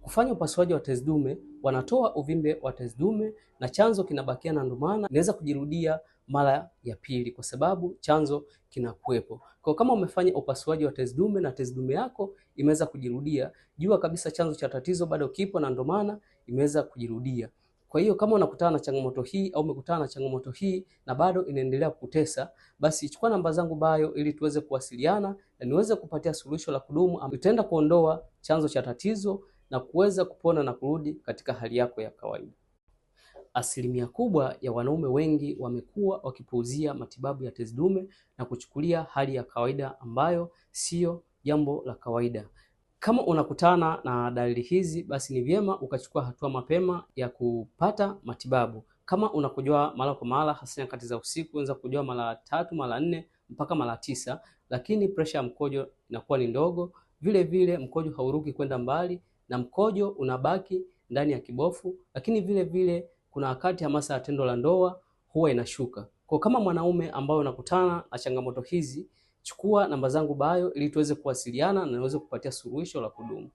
kufanya upasuaji wa tezi dume, wanatoa uvimbe wa tezi dume na chanzo kinabakia, na ndio maana inaweza kujirudia mara ya pili kwa sababu chanzo kinakuwepo. Kwa kama umefanya upasuaji wa tezi dume na tezi dume yako imeweza kujirudia, jua kabisa chanzo cha tatizo bado kipo na ndio maana imeweza kujirudia. Kwa hiyo kama unakutana na changamoto hii au umekutana na changamoto hii na bado inaendelea kukutesa, basi chukua namba zangu bio ili tuweze kuwasiliana na niweze kupatia suluhisho la kudumu ambalo itaenda kuondoa chanzo cha tatizo na kuweza kupona na kurudi katika hali yako ya kawaida. Asilimia kubwa ya wanaume wengi wamekuwa wakipuuzia matibabu ya tezi dume na kuchukulia hali ya kawaida ambayo sio jambo la kawaida. Kama unakutana na dalili hizi, basi ni vyema ukachukua hatua mapema ya kupata matibabu. Kama unakojoa mara kwa mara, hasa nyakati za usiku, unaweza kukojoa mara 3, mara 4 mpaka mara 9, lakini pressure ya mkojo inakuwa ni ndogo, vile vile mkojo hauruki kwenda mbali na mkojo unabaki ndani ya kibofu, lakini vile vile kuna wakati hamasa ya tendo la ndoa huwa inashuka. Kwa kama mwanaume ambaye unakutana na changamoto hizi, chukua namba zangu bio ili tuweze kuwasiliana na niweze kupatia suluhisho la kudumu.